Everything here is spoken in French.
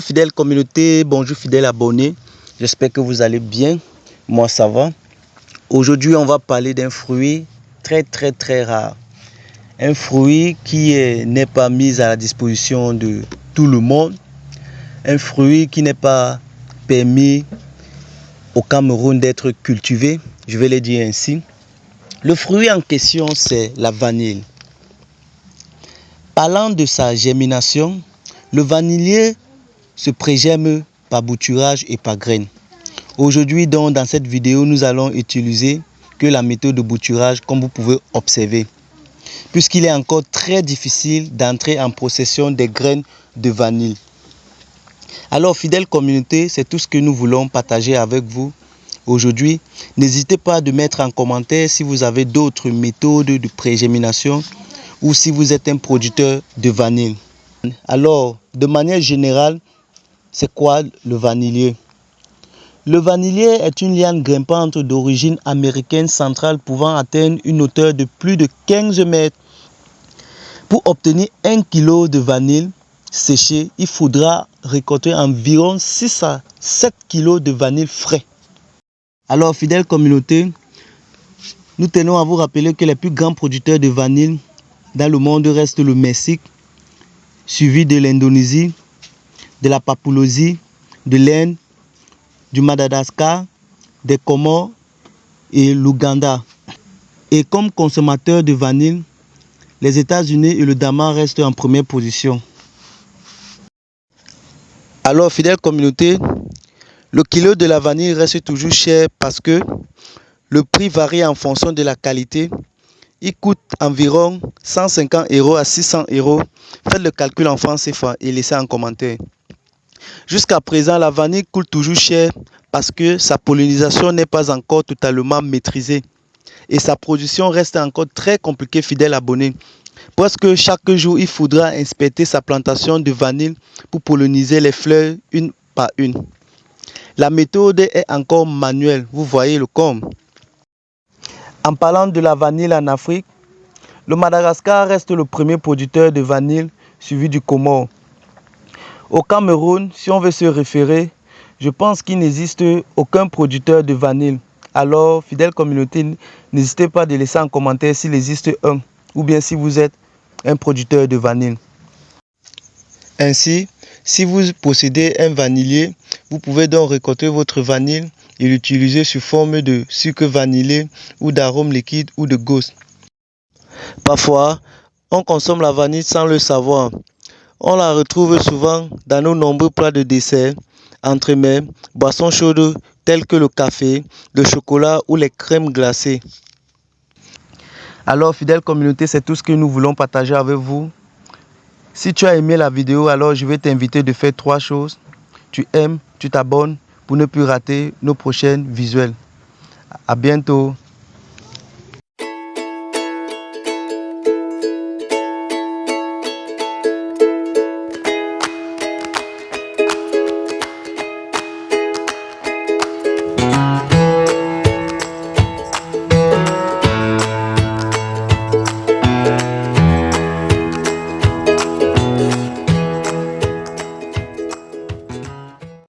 Fidèle communauté, bonjour fidèles abonnés, j'espère que vous allez bien, moi ça va. Aujourd'hui on va parler d'un fruit très rare. Un fruit qui n'est pas mis à la disposition de tout le monde. Un fruit qui n'est pas permis au Cameroun d'être cultivé, je vais le dire ainsi. Le fruit en question c'est la vanille. Parlant de sa germination, le vanilier se prégème par bouturage et par graines. Aujourd'hui donc dans cette vidéo nous allons utiliser que la méthode de bouturage comme vous pouvez observer, puisqu'il est encore très difficile d'entrer en possession des graines de vanille. Alors fidèle communauté, c'est tout ce que nous voulons partager avec vous aujourd'hui. N'hésitez pas de mettre en commentaire si vous avez d'autres méthodes de prégémination ou si vous êtes un producteur de vanille. Alors de manière générale, c'est quoi le vanilier? Le vanilier est une liane grimpante d'origine américaine centrale pouvant atteindre une hauteur de plus de 15 mètres. Pour obtenir 1 kg de vanille séchée, il faudra récolter environ 6 à 7 kg de vanille frais. Alors, fidèle communauté, nous tenons à vous rappeler que les plus grands producteurs de vanille dans le monde restent le Mexique, suivi de l'Indonésie, de la Papouasie, de l'Inde, du Madagascar, des Comores et l'Ouganda. Et comme consommateur de vanille, les États-Unis et le Danemark restent en première position. Alors, fidèle communauté, le kilo de la vanille reste toujours cher parce que le prix varie en fonction de la qualité. Il coûte environ 150 € à 600 €. Faites le calcul en francs CFA et laissez un commentaire. Jusqu'à présent, la vanille coûte toujours cher parce que sa pollinisation n'est pas encore totalement maîtrisée et sa production reste encore très compliquée, fidèle abonné. Presque chaque jour, il faudra inspecter sa plantation de vanille pour polliniser les fleurs une par une. La méthode est encore manuelle, vous voyez le com. En parlant de la vanille en Afrique, le Madagascar reste le premier producteur de vanille, suivi du Comore. Au Cameroun, si on veut se référer, je pense qu'il n'existe aucun producteur de vanille. Alors, fidèle communauté, n'hésitez pas à laisser en commentaire s'il existe un, ou bien si vous êtes un producteur de vanille. Ainsi, si vous possédez un vanillier, vous pouvez donc récolter votre vanille et l'utiliser sous forme de sucre vanillé ou d'arôme liquide ou de gousse. Parfois, on consomme la vanille sans le savoir. On la retrouve souvent dans nos nombreux plats de dessert, entremets, boissons chaudes telles que le café, le chocolat ou les crèmes glacées. Alors, fidèle communauté, c'est tout ce que nous voulons partager avec vous. Si tu as aimé la vidéo, alors je vais t'inviter de faire 3 choses. Tu aimes, tu t'abonnes pour ne plus rater nos prochaines visuels. À bientôt.